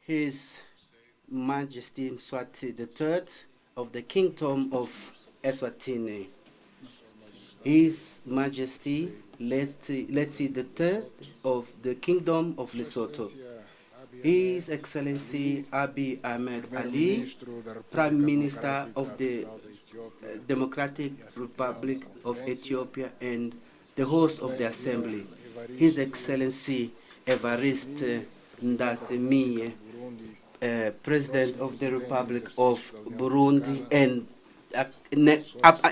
His Majesty Mswati III of the Kingdom of Eswatini. His Majesty Letsi III of the Kingdom of Lesotho. His Excellency Abiy Ahmed Ali, Prime Minister of the Democratic Republic of Ethiopia and the host of the Assembly. His Excellency Evariste Ndayishimiye, President of the Republic of Burundi and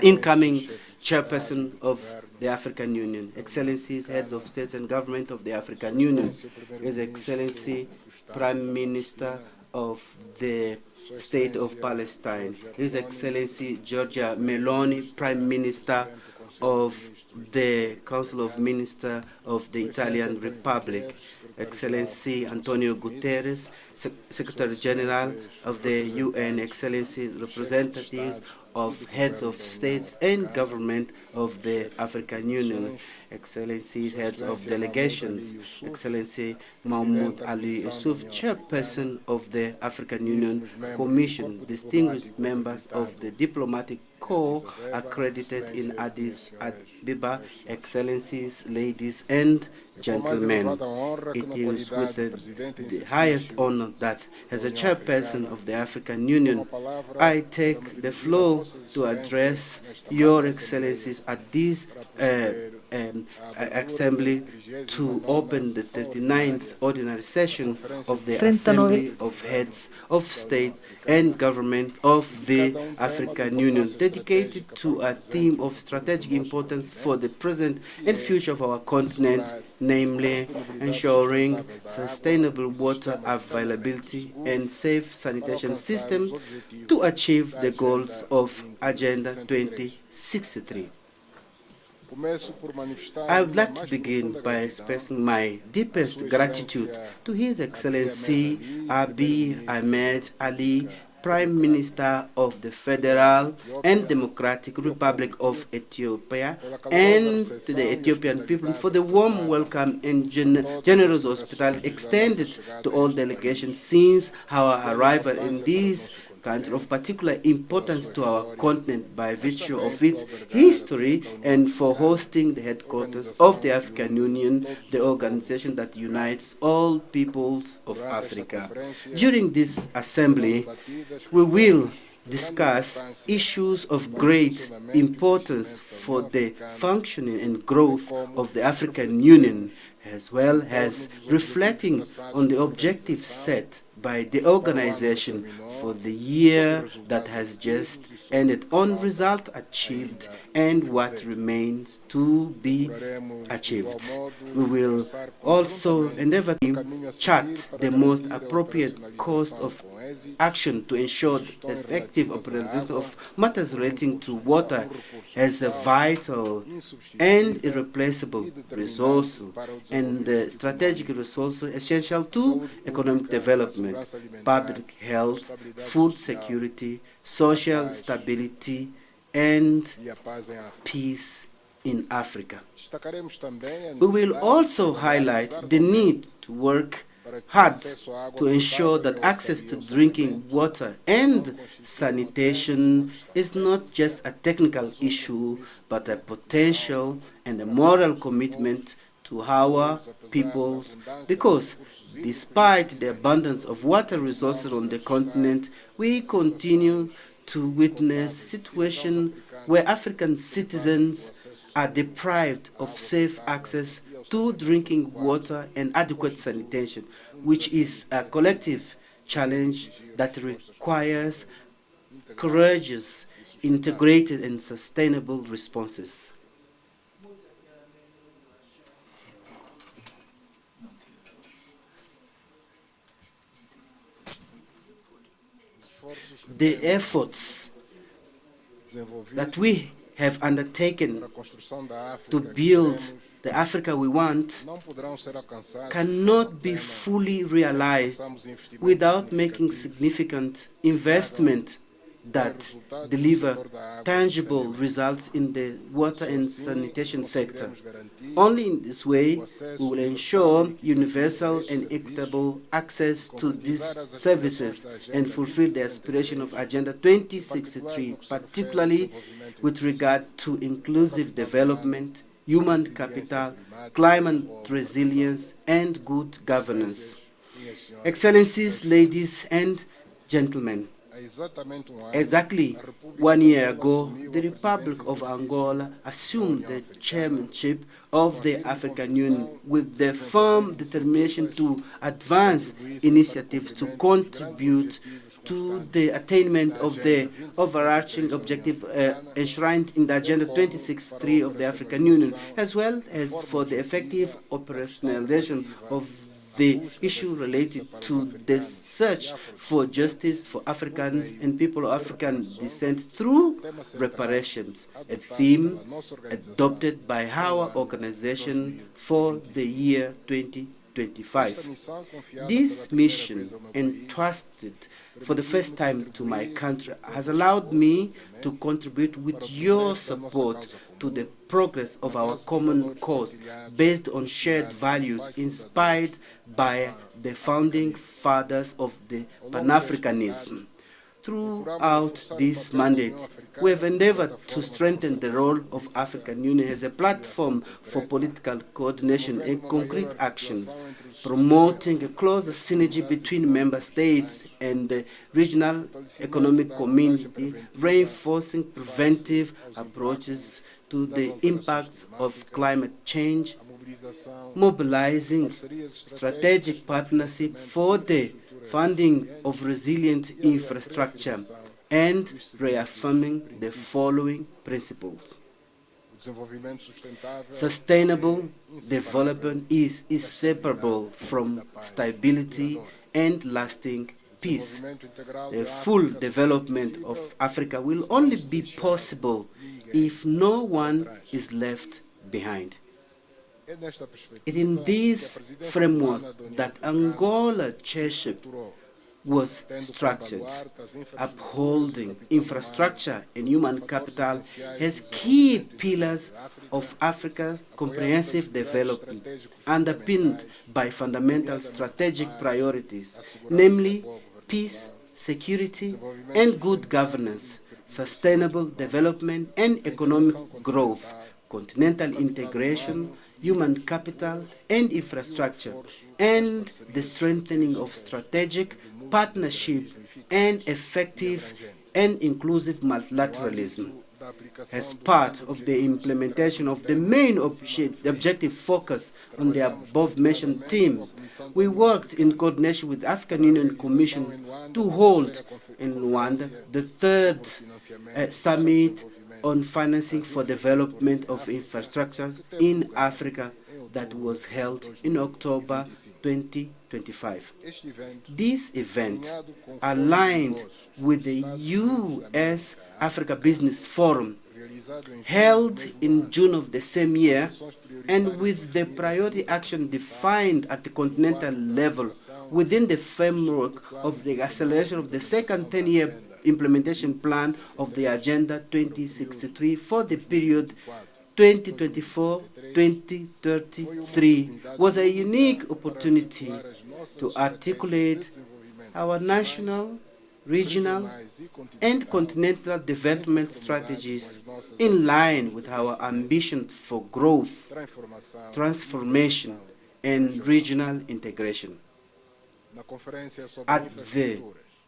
incoming Chairperson of the African Union. Excellencies, Heads of States and Government of the African Union. His Excellency Prime Minister of the State of Palestine. His Excellency Giorgia Meloni, Prime Minister of the Council of Ministers of the Italian Republic. Excellency Antonio Guterres, Secretary General of the UN, Excellency representatives of heads of states and government of the African Union, Excellencies, heads of delegations, Excellency Mahmoud Ali Yusuf, Chairperson of the African Union Commission, distinguished members of the diplomatic corps accredited in Addis Ababa, Excellencies, ladies and gentlemen. It is with the highest honor that, as a chairperson of the African Union, I take the floor to address your excellencies at this assembly to open the 39th ordinary session of the Assembly of Heads of State and Government of the African Union, dedicated to a theme of strategic importance for the present and future of our continent, namely ensuring sustainable water availability and safe sanitation system to achieve the goals of Agenda 2063. I would like to begin by expressing my deepest gratitude to His Excellency Abiy Ahmed Ali, Prime Minister of the Federal and Democratic Republic of Ethiopia, and to the Ethiopian people for the warm welcome and generous hospitality extended to all delegations since our arrival in this country of particular importance to our continent by virtue of its history, and for hosting the headquarters of the African Union, the organization that unites all peoples of Africa. During this assembly, we will discuss issues of great importance for the functioning and growth of the African Union, as well as reflecting on the objectives set by the organization for the year that has just ended, on results achieved and what remains to be achieved. We will also endeavor to chart the most appropriate course of action to ensure the effective operations of matters relating to water as a vital and irreplaceable resource and strategic resource essential to economic development, public health, food security, social stability, and peace in Africa. We will also highlight the need to work hard to ensure that access to drinking water and sanitation is not just a technical issue, but a potential and a moral commitment to our peoples, because despite the abundance of water resources on the continent, we continue to witness situations where African citizens are deprived of safe access to drinking water and adequate sanitation, which is a collective challenge that requires courageous, integrated, and sustainable responses. The efforts that we have undertaken to build the Africa we want cannot be fully realized without making significant investment that deliver tangible results in the water and sanitation sector. Only in this way we will ensure universal and equitable access to these services and fulfill the aspiration of Agenda 2063, particularly with regard to inclusive development, human capital, climate resilience, and good governance. Excellencies, ladies and gentlemen, exactly 1 year ago, the Republic of Angola assumed the chairmanship of the African Union with the firm determination to advance initiatives to contribute to the attainment of the overarching objective enshrined in the Agenda 2063 of the African Union, as well as for the effective operationalization of the issue related to the search for justice for Africans and people of African descent through reparations, a theme adopted by our organization for the year 2025. This mission, entrusted for the first time to my country, has allowed me to contribute with your support to the progress of our common cause based on shared values inspired by the founding fathers of the Pan-Africanism. Throughout this mandate, we have endeavored to strengthen the role of African Union as a platform for political coordination and concrete action, promoting a closer synergy between member states and the regional economic community, reinforcing preventive approaches to the impacts of climate change, mobilizing strategic partnership for the funding of resilient infrastructure, and reaffirming the following principles. Sustainable development is inseparable from stability and lasting peace. The full development of Africa will only be possible if no one is left behind. It is in this framework that Angola chairship was structured, upholding infrastructure and human capital as key pillars of Africa's comprehensive development, underpinned by fundamental strategic priorities, namely peace, security, and good governance, sustainable development and economic growth, continental integration, human capital and infrastructure, and the strengthening of strategic partnership and effective and inclusive multilateralism. As part of the implementation of the main objective focus on the above-mentioned theme, we worked in coordination with the African Union Commission to hold in Rwanda the third summit on financing for development of infrastructure in Africa that was held in October 2025. This event, aligned with the U.S. Africa Business Forum, held in June of the same year, and with the priority action defined at the continental level within the framework of the acceleration of the second 10-year implementation plan of the Agenda 2063 for the period 2024-2033, was a unique opportunity to articulate our national, regional, and continental development strategies in line with our ambition for growth, transformation, and regional integration. At the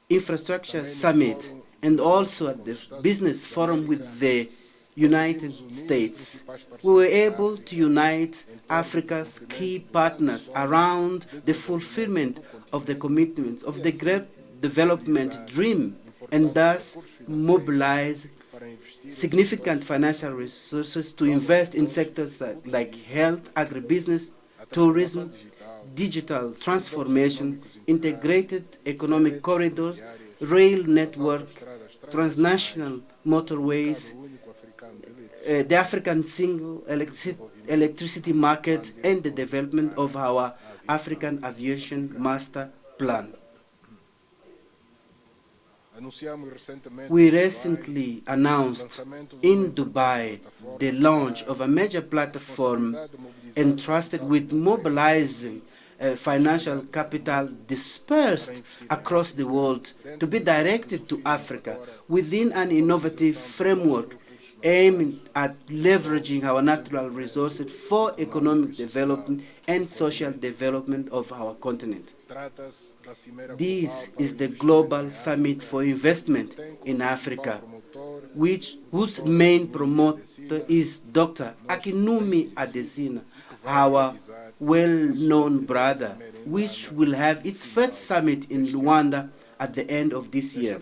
Infrastructure Summit and also at the Business Forum with the United States, we were able to unite Africa's key partners around the fulfillment of the commitments of the Great Development Dream, and thus mobilize significant financial resources to invest in sectors like health, agribusiness, tourism, digital transformation, integrated economic corridors, rail network, transnational motorways, the African single electricity market, and the development of our African Aviation Master Plan. We recently announced in Dubai the launch of a major platform entrusted with mobilizing financial capital dispersed across the world to be directed to Africa within an innovative framework aimed at leveraging our natural resources for economic development and social development of our continent. This is the Global Summit for Investment in Africa, whose main promoter is Dr. Akinwumi Adesina, our well-known brother, which will have its first summit in Rwanda at the end of this year.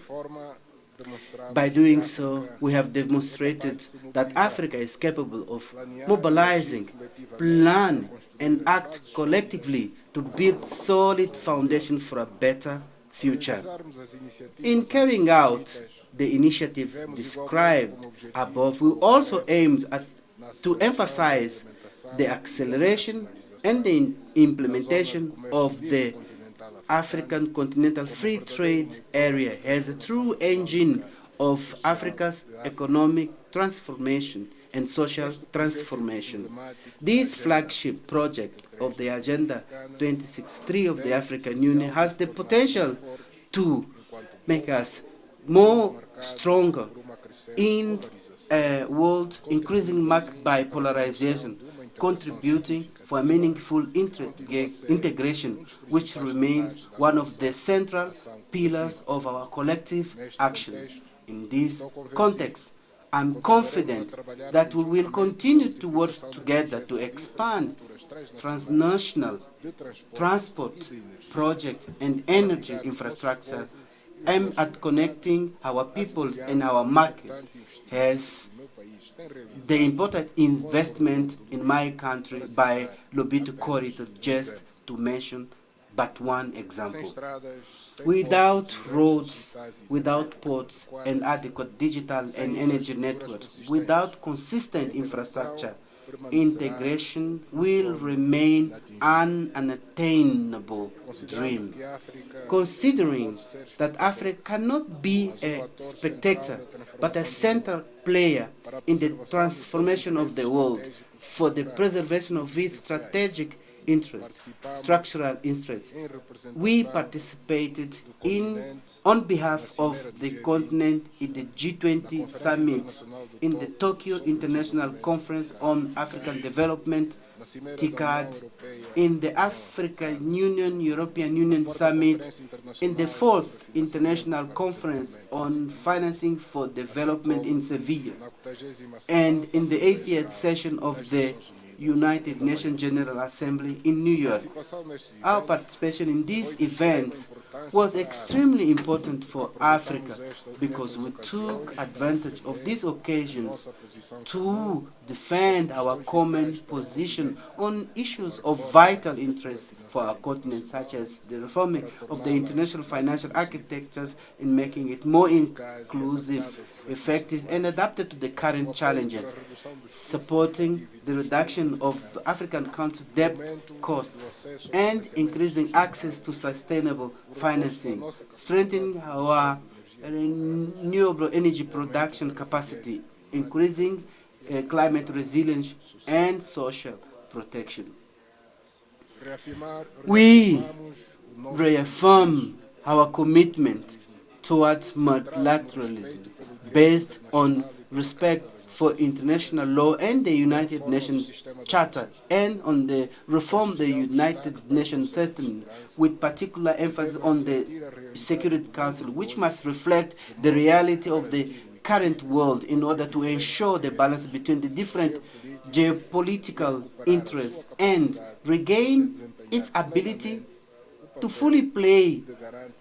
By doing so, we have demonstrated that Africa is capable of mobilizing, plan, and act collectively to build solid foundations for a better future. In carrying out the initiative described above, we also aimed to emphasize the acceleration and the implementation of the African Continental Free Trade Area as a true engine of Africa's economic transformation and social transformation. This flagship project of the Agenda 2063 of the African Union has the potential to make us more stronger in a world increasingly marked by polarization, contributing for a meaningful integration, which remains one of the central pillars of our collective action. In this context, I'm confident that we will continue to work together to expand transnational transport projects and energy infrastructure aimed at connecting our peoples and our market, as the important investment in my country by Lobito Corridor, just to mention but one example. Without roads, without ports and adequate digital and energy networks, without consistent infrastructure, integration will remain an unattainable dream. Considering that Africa cannot be a spectator, but a central player in the transformation of the world for the preservation of its strategic interests, structural interests, we participated on behalf of the continent in the G20 summit, in the Tokyo International Conference on African Development, TICAD, in the African Union, European Union Summit, in the 4th International Conference on Financing for Development in Seville, and in the 80th session of the United Nations General Assembly in New York. Our participation in these events was extremely important for Africa because we took advantage of these occasions to defend our common position on issues of vital interest for our continent, such as the reforming of the international financial architectures in making it more inclusive, effective, and adapted to the current challenges, supporting the reduction of African countries' debt costs, and increasing access to sustainable financing, strengthening our renewable energy production capacity, increasing climate resilience and social protection. We reaffirm our commitment towards multilateralism based on respect for international law and the United Nations Charter, and on the reform of the United Nations system, with particular emphasis on the Security Council, which must reflect the reality of the current world in order to ensure the balance between the different geopolitical interests and regain its ability to fully play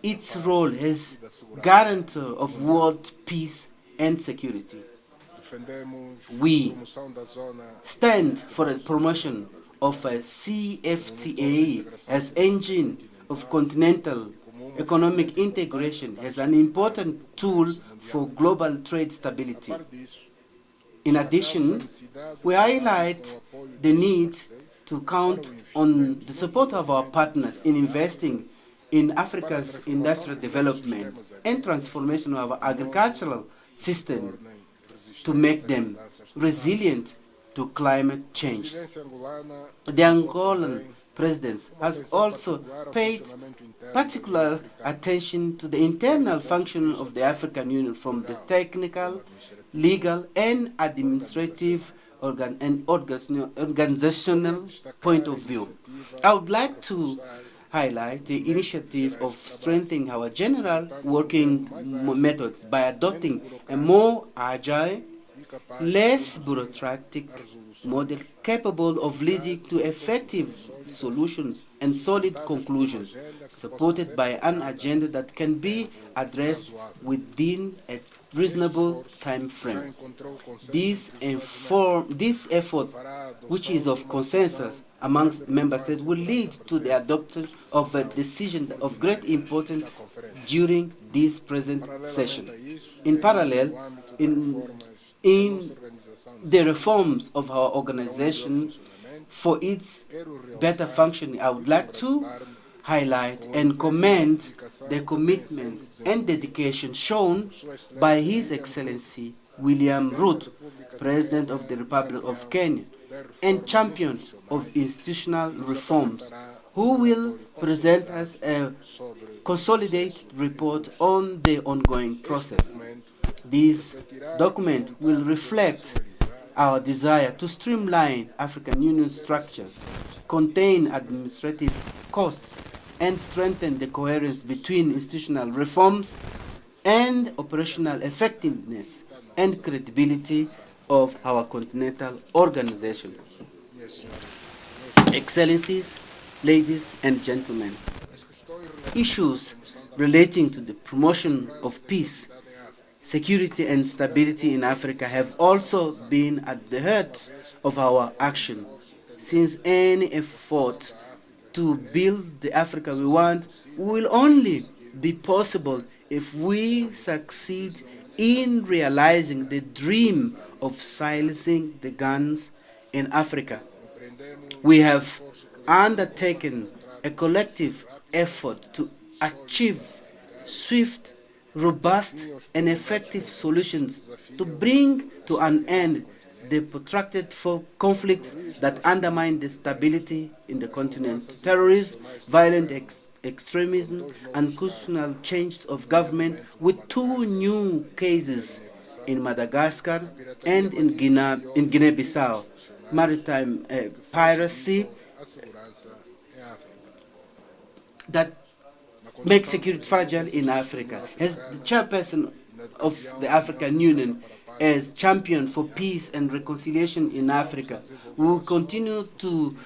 its role as guarantor of world peace and security. We stand for the promotion of a CFTA as engine of continental economic integration as an important tool for global trade stability. In addition, we highlight the need to count on the support of our partners in investing in Africa's industrial development and transformation of our agricultural system to make them resilient to climate change. The Angolan president has also paid particular attention to the internal functioning of the African Union from the technical, legal, and administrative organizational point of view. I would like to highlight the initiative of strengthening our general working methods by adopting a more agile, less bureaucratic model capable of leading to effective solutions and solid conclusions, supported by an agenda that can be addressed within a reasonable time frame. This effort, which is of consensus amongst member states, will lead to the adoption of a decision of great importance during this present session. In parallel, in the reforms of our organization for its better functioning, I would like to highlight and commend the commitment and dedication shown by His Excellency William Ruto, President of the Republic of Kenya, and champion of institutional reforms, who will present us a consolidated report on the ongoing process. This document will reflect our desire to streamline African Union structures, contain administrative costs, and strengthen the coherence between institutional reforms and operational effectiveness and credibility of our continental organization. Excellencies, ladies and gentlemen, issues relating to the promotion of peace, security and stability in Africa have also been at the heart of our action, since any effort to build the Africa we want will only be possible if we succeed in realizing the dream of silencing the guns in Africa. We have undertaken a collective effort to achieve swift, robust and effective solutions to bring to an end the protracted conflicts that undermine the stability in the continent. Terrorism, violent extremism, and constitutional changes of government, with 2 new cases in Madagascar and in Guinea-Bissau, maritime piracy that make security fragile in Africa. As the chairperson of the African Union, as champion for peace and reconciliation in Africa, we will continue to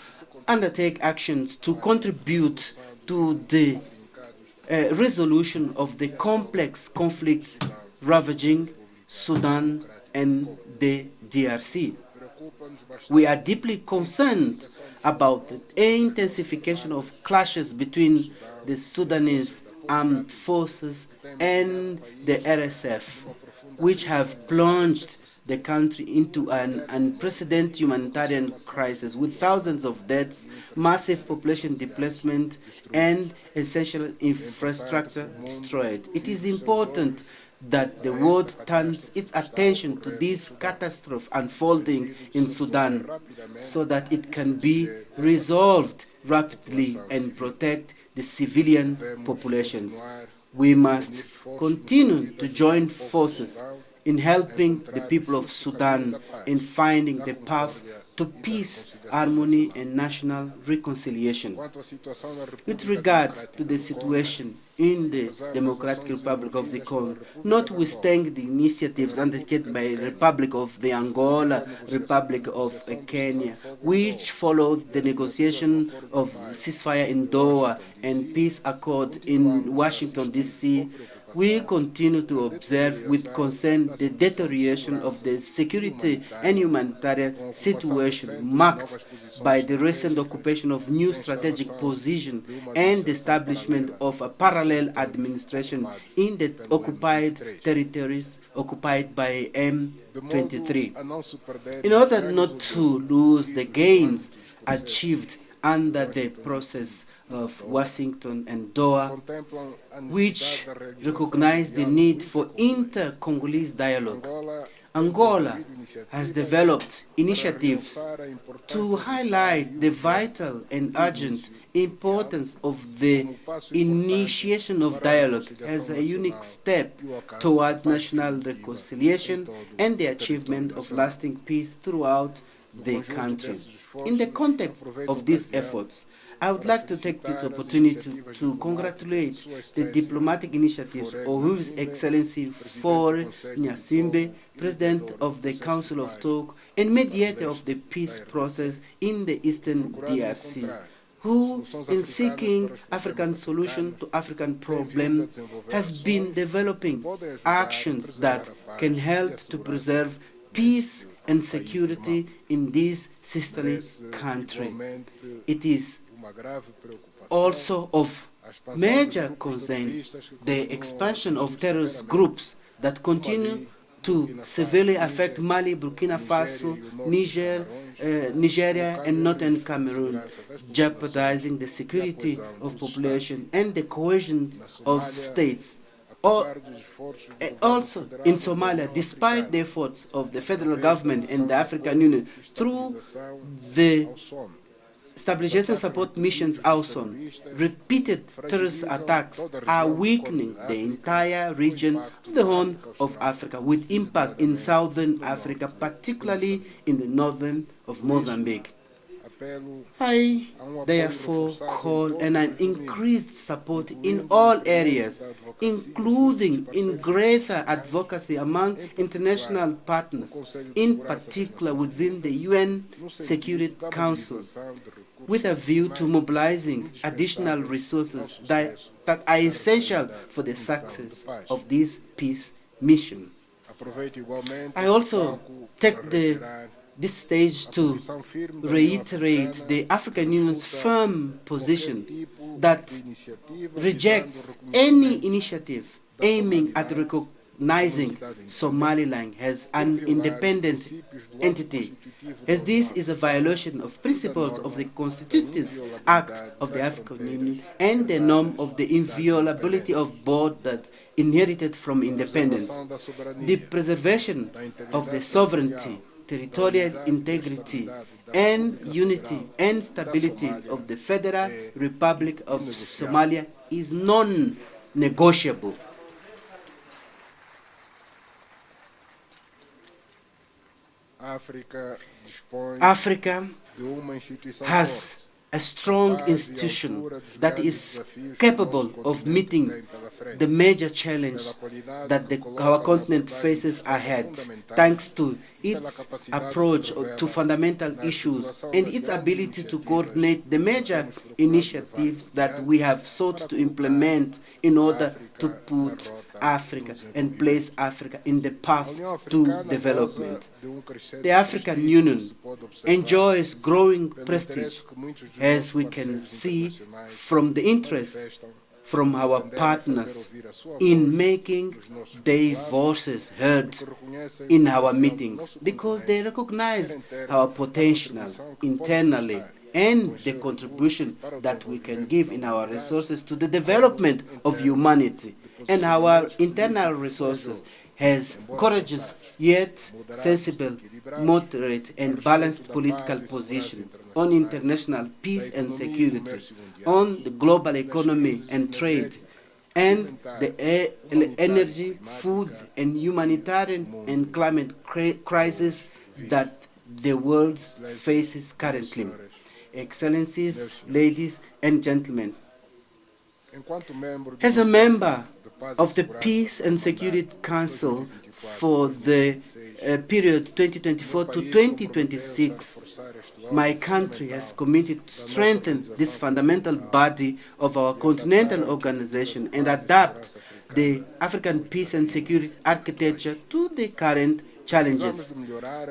undertake actions to contribute to the resolution of the complex conflicts ravaging Sudan and the DRC. We are deeply concerned about the intensification of clashes between the Sudanese armed forces and the RSF, which have plunged the country into an unprecedented humanitarian crisis with thousands of deaths, massive population displacement, and essential infrastructure destroyed. It is important that the world turns its attention to this catastrophe unfolding in Sudan so that it can be resolved rapidly and protect the civilian populations. We must continue to join forces in helping the people of Sudan in finding the path to peace, harmony, and national reconciliation. With regard to the situation in the Democratic Republic of the Congo, notwithstanding the initiatives undertaken by the Republic of the Angola, Republic of Kenya, which followed the negotiation of ceasefire in Doha and peace accord in Washington, D.C., we continue to observe with concern the deterioration of the security and humanitarian situation marked by the recent occupation of new strategic position and the establishment of a parallel administration in the occupied territories occupied by M23. In order not to lose the gains achieved under the process of Washington and Doha, which recognize the need for inter-Congolese dialogue. Angola has developed initiatives to highlight the vital and urgent importance of the initiation of dialogue as a unique step towards national reconciliation and the achievement of lasting peace throughout the country. In the context of these efforts, I would like to take this opportunity to congratulate the diplomatic initiatives of His Excellency Faure Nyasimbe, President of the Council of Talk and mediator of the peace process in the Eastern DRC, who, in seeking African solution to African problems, has been developing actions that can help to preserve peace and security in this sisterly country. It is also of major concern the expansion of terrorist groups that continue to severely affect Mali, Burkina Faso, Nigeria, and northern Cameroon, jeopardizing the security of population and the cohesion of states. Also in Somalia, despite the efforts of the federal government and the African Union through the Stabilization Support Missions AUSON, repeated terrorist attacks are weakening the entire region of the Horn of Africa, with impact in southern Africa, particularly in the northern of Mozambique. I therefore call on an increased support in all areas, including in greater advocacy among international partners, in particular within the UN Security Council, with a view to mobilizing additional resources that are essential for the success of this peace mission. I also take this stage to reiterate the African Union's firm position that rejects any initiative aiming at recognizing Somaliland as an independent entity, as this is a violation of principles of the Constitutive Act of the African Union and the norm of the inviolability of borders inherited from independence. The preservation of the sovereignty, territorial integrity, and unity and stability of the Federal Republic of Somalia is non-negotiable. Africa has a strong institution that is capable of meeting the major challenge that our continent faces ahead, thanks to its approach to fundamental issues and its ability to coordinate the major initiatives that we have sought to implement in order to put Africa and place Africa in the path to development. The African Union enjoys growing prestige, as we can see from the interest from our partners in making their voices heard in our meetings, because they recognize our potential internally and the contribution that we can give in our resources to the development of humanity. And our internal resources has courageous yet sensible, moderate and balanced political position on international peace and security, on the global economy and trade, and the energy, food and humanitarian and climate crisis that the world faces currently. Excellencies, ladies and gentlemen, as a member of the Peace and Security Council for the period 2024 to 2026, my country has committed to strengthen this fundamental body of our continental organization and adapt the African peace and security architecture to the current challenges.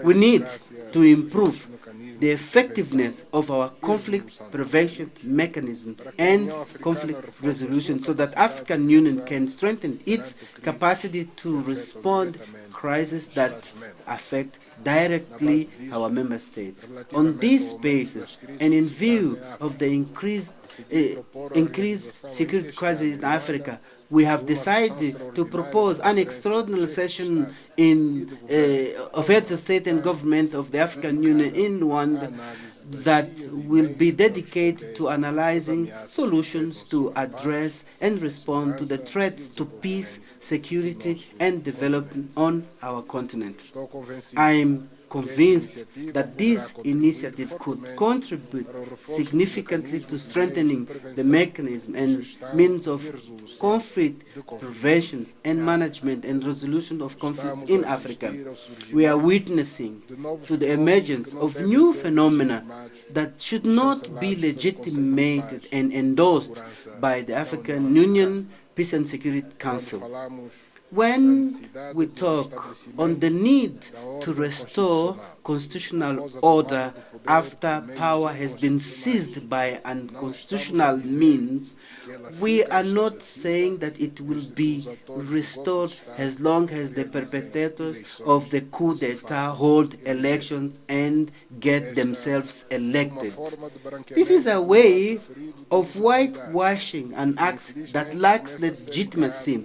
We need to improve the effectiveness of our conflict prevention mechanism and conflict resolution so that African Union can strengthen its capacity to respond crises that affect directly our member states. On this basis, and in view of the increased security crisis in Africa, we have decided to propose an extraordinary session of heads of state and government of the African Union in Luanda that will be dedicated to analyzing solutions to address and respond to the threats to peace, security, and development on our continent. I am convinced that this initiative could contribute significantly to strengthening the mechanism and means of conflict prevention and management and resolution of conflicts in Africa. We are witnessing to the emergence of new phenomena that should not be legitimated and endorsed by the African Union Peace and Security Council. When we talk on the need to restore constitutional order after power has been seized by unconstitutional means, we are not saying that it will be restored as long as the perpetrators of the coup d'etat hold elections and get themselves elected. This is a way of whitewashing an act that lacks legitimacy,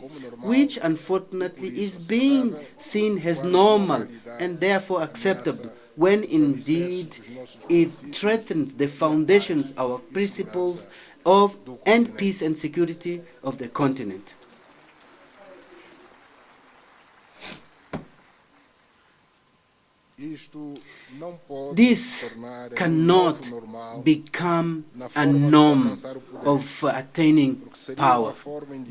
which unfortunately is being seen as normal and therefore acceptable, when indeed it threatens the foundations of our principles of and peace and security of the continent. This cannot become a norm of attaining power,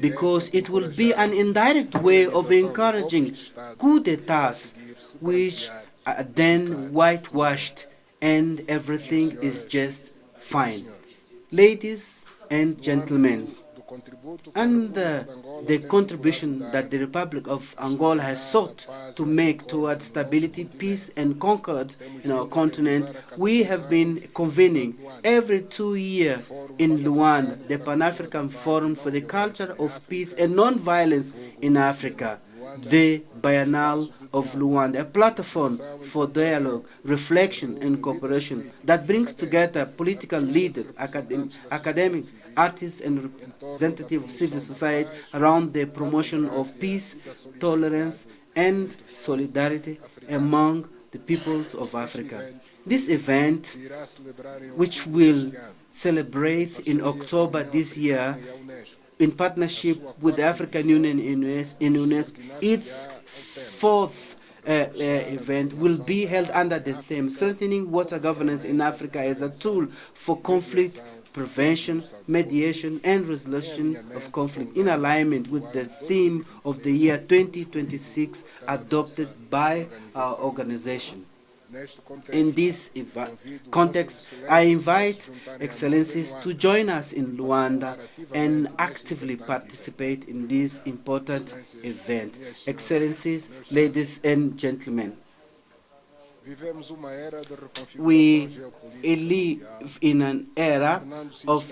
because it will be an indirect way of encouraging coup d'etats, which are then whitewashed and everything is just fine. Ladies and gentlemen, and the contribution that the Republic of Angola has sought to make towards stability, peace, and concord in our continent, we have been convening every 2 years in Luanda the Pan-African Forum for the Culture of Peace and Non-Violence in Africa, the Biennale of Luanda, a platform for dialogue, reflection, and cooperation that brings together political leaders, academics, artists, and representatives of civil society around the promotion of peace, tolerance, and solidarity among the peoples of Africa. This event, which will celebrate in October this year, in partnership with the African Union in UNESCO, its fourth event will be held under the theme Strengthening Water Governance in Africa as a Tool for Conflict Prevention, Mediation, and Resolution of Conflict, in alignment with the theme of the year 2026 adopted by our organization. In this context, I invite Excellencies to join us in Luanda and actively participate in this important event. Excellencies, ladies and gentlemen, we live in an era of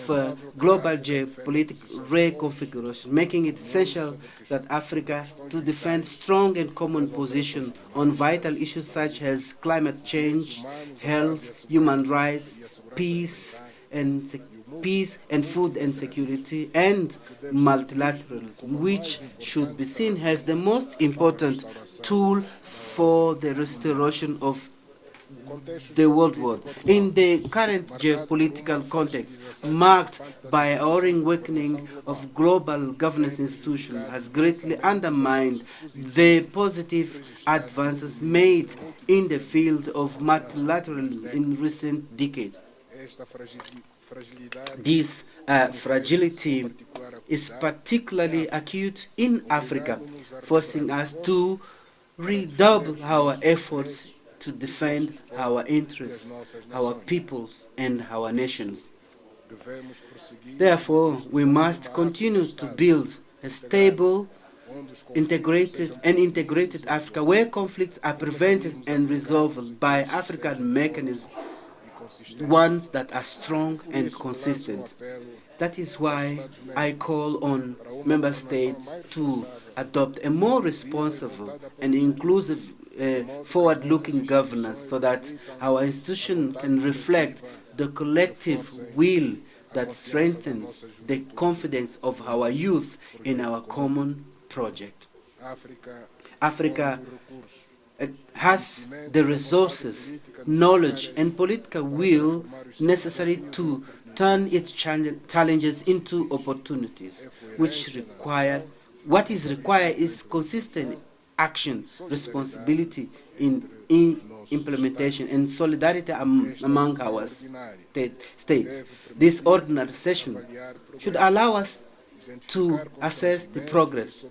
global geopolitical reconfiguration, making it essential that Africa to defend strong and common position on vital issues such as climate change, health, human rights, peace and food and security, and multilateralism, which should be seen as the most important tool for the restoration of the world order. In the current geopolitical context, marked by a worrying weakening of global governance institutions, has greatly undermined the positive advances made in the field of multilateralism in recent decades. This fragility is particularly acute in Africa, forcing us to redouble our efforts to defend our interests, our peoples, and our nations. Therefore, we must continue to build a stable, integrated Africa, where conflicts are prevented and resolved by African mechanisms, ones that are strong and consistent. That is why I call on member states to adopt a more responsible and inclusive forward-looking governance so that our institution can reflect the collective will that strengthens the confidence of our youth in our common project. Africa has the resources, knowledge, and political will necessary to turn its challenges into opportunities, what is required is consistent action, responsibility in implementation, and solidarity among our states. This ordinary session should allow us to assess the progress,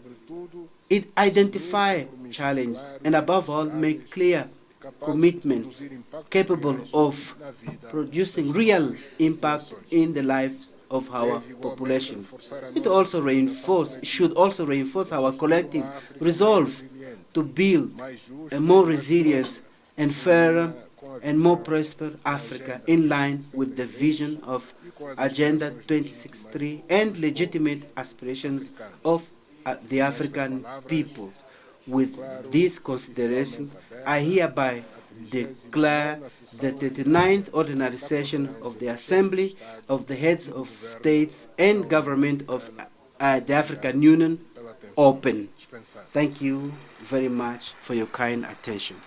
identify challenges, and above all, make clear commitments capable of producing real impact in the lives of our population. It should also reinforce our collective resolve to build a more resilient and fairer and more prosperous Africa in line with the vision of Agenda 2063 and legitimate aspirations of the African people. With this consideration, I hereby declare the 39th Ordinary Session of the Assembly of the Heads of States and Government of the African Union open. Thank you very much for your kind attention.